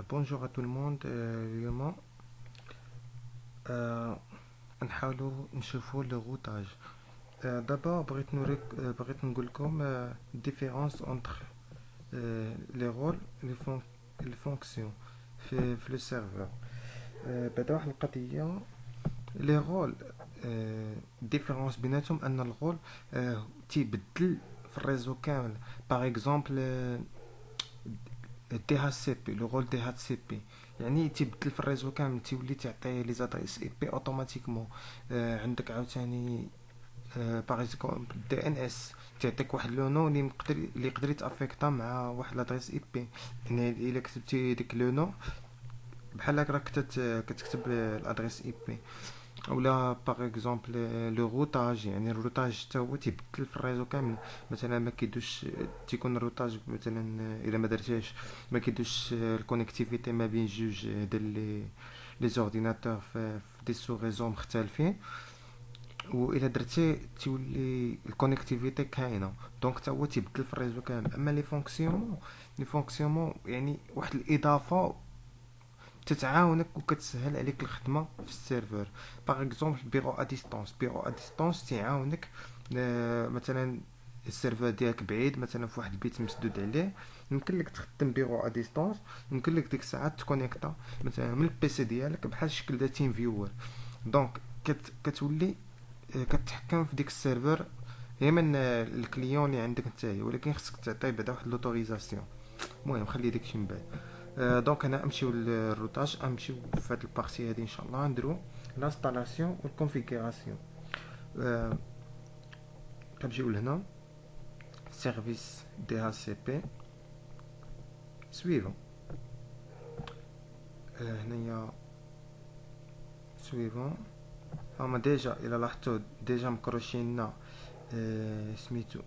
Bonjour à tout le monde. اليوم آه، نحاولوا نشوفوا le routage. D'abord بغيت نقول لكم différence entre les rôles et les fonctions في le serveur. بعد واحد القضية les rôles. différence بيناتهم أن الرول تيبدل في الريزو كامل. باغ اكزومبل دي اتش سي بي، لو رول دي اتش سي بي يعني تيبدل في الريزو كامل، تيولي تعطي لي زادريس اي بي اوتوماتيكمون. عندك عاوتاني باغ اكزومبل دي ان اس تعطيك واحد لو نو اللي يقدر يتافيكتا مع واحد لادريس اي بي. يعني الا كتبتي ديك لو نو بحال هكا راك كتكتب الادريس اي بي. ولا باغ اكزومبل لو روتاج، يعني الروتاج حتى هو تيبدل في الريزو كامل. مثلا ما كيدوش تيكون الروتاج مثلا الا ما درتيهش ما كيدوش الكونيكتيفيتي ما بين جوج ديال لي زورديناتور في دي سو ريزو مختلفين. والا درتي تولي الكونيكتيفيتي كاينه، دونك حتى هو تيبدل في الريزو كامل. اما لي فونكسيونمون يعني واحد الاضافه تتعاونك وكتسهل عليك الخدمه في السيرفر. باغ اكزومبل بيرو ا ديستونس تيعاونك. مثلا السيرفر ديالك بعيد مثلا في واحد البيت مسدود عليه، يمكن لك تخدم بيرو ا ديستونس. يمكن لك ديك الساعه تكونيكتا مثلا من البيسي ديالك بحال شكل دا تيم فيور. دونك كتولي كتحكم في ديك السيرفر هي من الكليون اللي عندك نتايا، ولكن خصك تعطيه بعدا واحد لوتوريزاسيون. المهم خلي داكشي من بعد. دونك هنا نمشيو للروتاج، نمشيو في هاد البارتي هادي ان شاء الله نديرو لانستالاسيون والكونفيغوراسيون. كنمشيو لهنا سيرفيس دي اتش سي بي سويفون. هنايا سويفون هما ديجا الى لاحظتو ديجا مكروشين لنا سميتو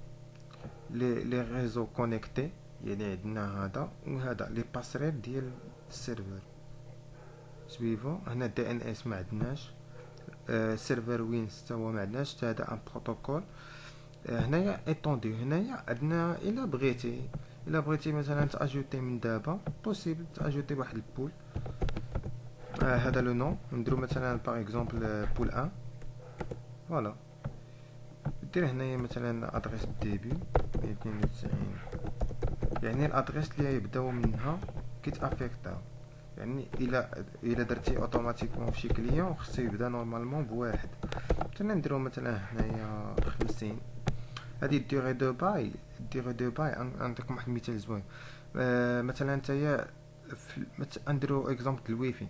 لي ريزو كونيكتي. يعني عندنا هذا وهذا لي باسريل ديال السيرفر سويفون. هنا دي ان اس ما عندناش، سيرفر وينز حتى هو ما عندناش، حتى هذا ان بروتوكول. هنايا ايطوندي، هنايا عندنا الا بغيتي مثلا تاجوتي من دابا بوسيبل تاجوتي واحد البول. هذا لو نو نديرو مثلا باغ اكزومبل بول 1. فوالا دير هنايا مثلا ادريس ديبي 192، يعني الادريس اللي يبداو منها كيتافيكتاو. يعني الا درتي اوتوماتيكمون في شي كليون خصو يبدا نورمالمون بواحد. مثلا نديرو مثلا هنايا 50. هذه الديغي دو باي نعطيكم واحد المثال زوين. مثلا نتايا نديرو اكزومبل الويفي.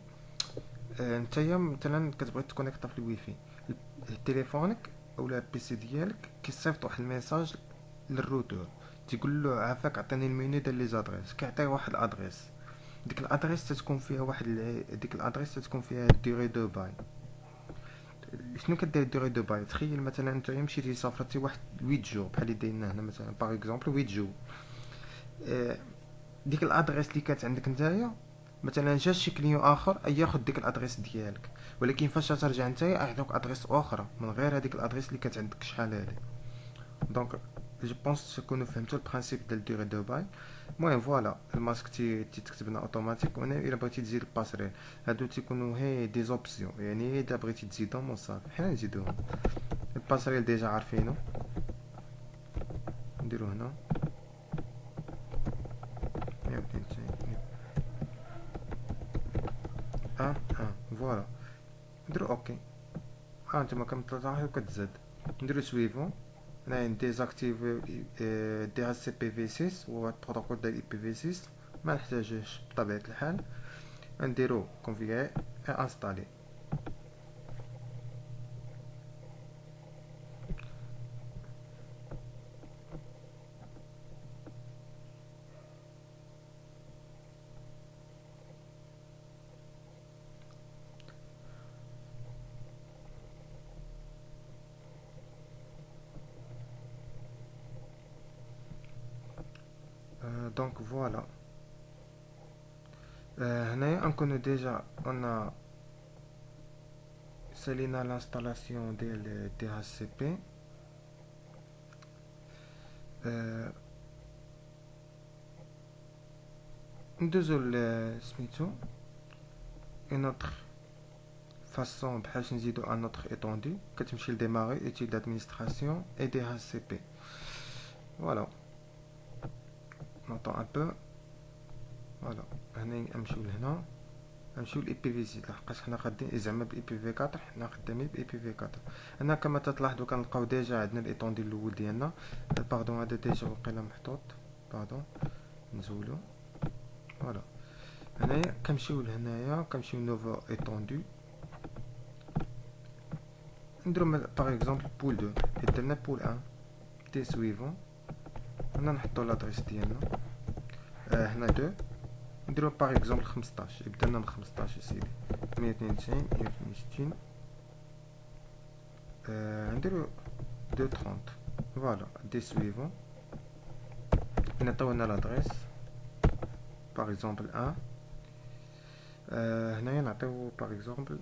نتايا مثلا كتبغي تكونيكتا في الويفي، تليفونك اولا البيسي ديالك كيصيفط واحد الميساج للروتور تيقول له عافاك عطيني المينو ديال لي زادريس. كيعطيه واحد الادريس، ديك الادريس تتكون فيها ديك الادريس تتكون فيها الديغي دو باي. شنو كدير الديغي دو باي؟ تخيل مثلا انت مشيتي سافرتي واحد 8 جور بحال اللي دايرنا هنا مثلا باغ اكزومبل 8 جور. ديك الادريس اللي كانت عندك نتايا مثلا جا شي كليون اخر ياخذ ديك الادريس ديالك، ولكن فاش ترجع نتايا يعطوك ادريس اخرى من غير هذيك الادريس اللي كانت عندك شحال هادي. دونك جو بونس تكونوا فهمتوا البرانسيپ ديال ديغي دو باي. المهم فوالا الماسك تكتب لنا اوتوماتيك. وانا الا بغيتي تزيد الباسريل هادو تيكونوا هي دي زوبسيون، يعني اذا بغيتي تزيدهم صافي حنا نزيدوهم. الباسريل ديجا عارفينه، نديرو هنا 192 فوالا نديرو اوكي. نتوما كتلاحظوا كتزاد. نديرو سويفون. هنا ديزاكتيف دي اتش سي بي في 6 هو البروتوكول ديال اي بي في 6 ما نحتاجوش بطبيعه الحال. نديرو كونفيغي انستالي. دونك فوالا هنايا نكونو ديجا انا سالينا لانستالاسيون ديال دي اتش سي بي. ندوزو سميتو une autre façon بحاش نزيدو un autre étendu كتمشي لديماري étude d'administration et DHCP. voilà on entend un peu. voilà هنا نمشيو لهنا نمشيو ل IPv6 لحقاش حنا خادين زعما ب IPv4 حنا خدامين ب IPv4. هنا كما تلاحظوا كنلقاو ديجا عندنا الايطوندي الاول ديالنا. باردون هذا ديجا وقيلا محطوط. باردون نزولو. فوالا هنايا كنمشيو لهنايا كنمشيو نوفو ايطوندو نديرو باغ اكزومبل بول 2 درنا بول 1 دي سويفون. هنا نحطو لادريس ديالنا. هنا 2 نديرو باغ اكزومبل 15 يبدا لنا من 15 سيدي 192 162 نديرو 230. فوالا دي سويفون نعطيونا لادريس باغ اكزومبل 1. هنايا نعطيو باغ اكزومبل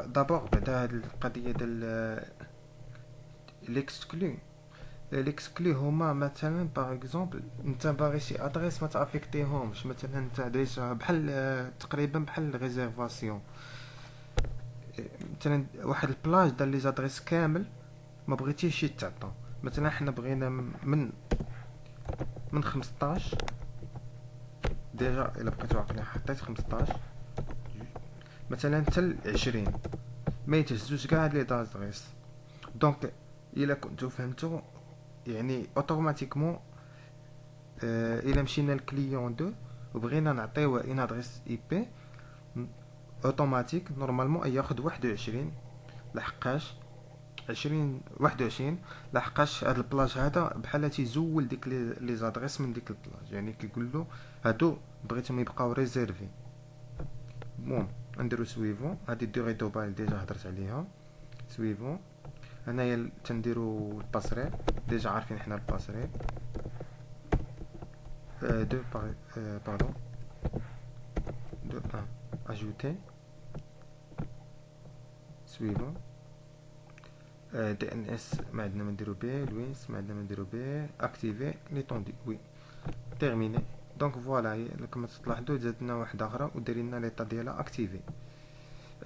دابور بعدا هاد القضيه ديال ليكسكلو هما مثلا باغ اكزومبل انت باغي شي ادريس ما تافيكتيهمش مثلا انت ديجا بحال تقريبا بحال ريزيرفاسيون مثلا واحد البلاج دار لي زادريس كامل ما بغيتيش يتعطى. مثلا حنا بغينا من 15 ديجا الا بقيتو عاقلين حطيت 15 مثلا حتى ل 20 ما يتهزوش كاع هاد لي دازريس. دونك الا كنتو فهمتو يعني اوتوماتيكمون الا مشينا لكليون 2 وبغينا نعطيوه ان ادريس اي بي اوتوماتيك نورمالمون ياخذ 21 لحقاش 21 لحقاش هاد البلاج هذا بحال تيزول ديك لي زادريس من ديك البلاج يعني كيقول له هادو بغيتهم يبقاو ريزيرفي. المهم نديرو سويفون. هادي الدوري دوبال ديجا هضرت عليها. سويفون هنايا تنديرو الباسريل ديجا عارفين حنا الباسريل. دو باردون دو 1 اجوتي سويفون. دي ان اس ما عندنا ما نديرو بيه. لوينس ما عندنا ما نديرو بيه. اكتيفي ليطوندي وي تيرميني. دونك فوالا هي كما تلاحظوا زادنا واحده اخرى وديرينا ليطا ديالها اكتيفي.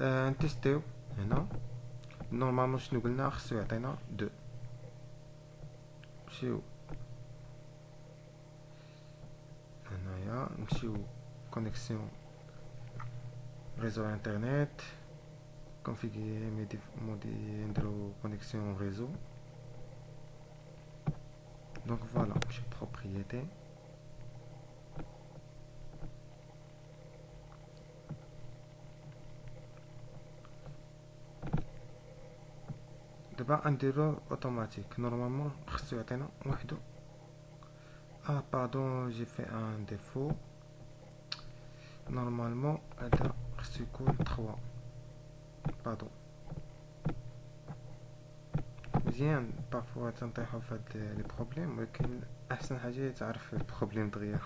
نتيستيو هنا نورمالمون شنو قلنا خصو يعطينا 2. نمشيو هنايا نمشيو كونيكسيون ريزو انترنت configurer مودي نديرو كونيكسيون ريزو. دونك فوالا نمشيو بروبريتي. دابا نديرو اوتوماتيك نورمالمون خصو يعطينا وحدو. باردون جي في ان ديفو نورمالمون هذا خصو يكون 3. باردون مزيان بارفوا تنطيحو فهاد لي بروبليم ولكن احسن حاجه تعرف البروبليم دغيا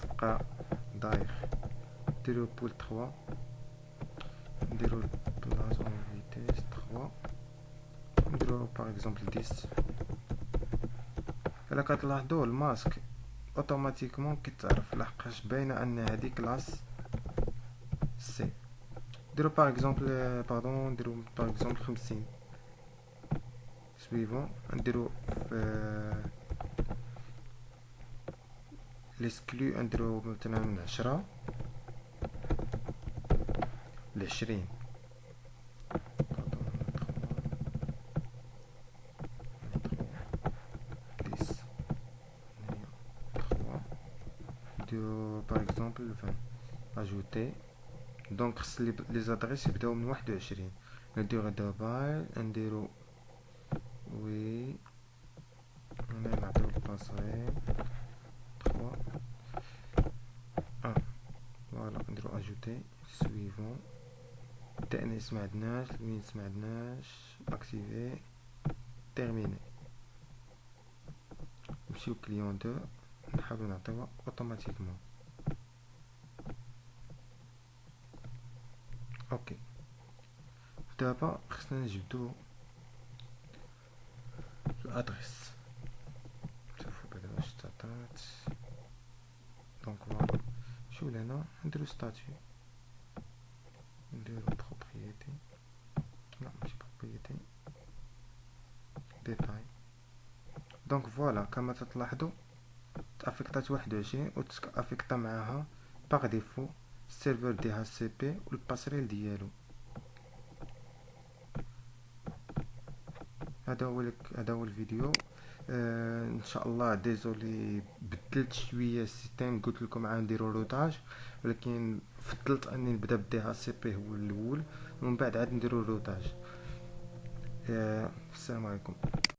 تبقى داير. نديرو بول 3 نديرو بلاص اون فيتيس 3 نديرو باغ اكزومبل 10. الا كتلاحظوا الماسك اوتوماتيكمون كتعرف لحقاش باينه ان هذه كلاس سي. نديرو باغ اكزومبل باردون نديرو باغ اكزومبل 50 سويفون. نديرو ليسكلو نديرو مثلا من 10 ل 20. نديرو باغ اكزومبل 20 اجوتي. دونك خص لي زادريس يبداو من 21. نديرو دابا نديرو وي هنا نعطيو الباسريل 3 فوالا نديرو اجوتي سويفون. تي ان اس ما عندناش. لوينس ما عندناش. اكتيفي تيرميني. نمشيو كليون 2 نحاولو نعطيوها اوتوماتيكمون. اوكي دابا خصنا نجبدو الادريس. شوفو بعدا واش تعطات. نمشيو لهنا نديرو ستاتيو، نديرو بروبريتي، لا ماشي بروبريتي، ديتاي. دونك فوالا كما تلاحظوا تافيكتات 21 و تافيكتا معاها باغ ديفو السيرفر دي اتش سي بي والباسريل ديالو. هذا هو الفيديو. ان شاء الله ديزولي بدلت شويه السيستم، قلت لكم عا نديرو روتاج، ولكن فضلت اني نبدا بدي اتش سي بي هو الاول ومن بعد عاد نديرو روتاج. السلام عليكم.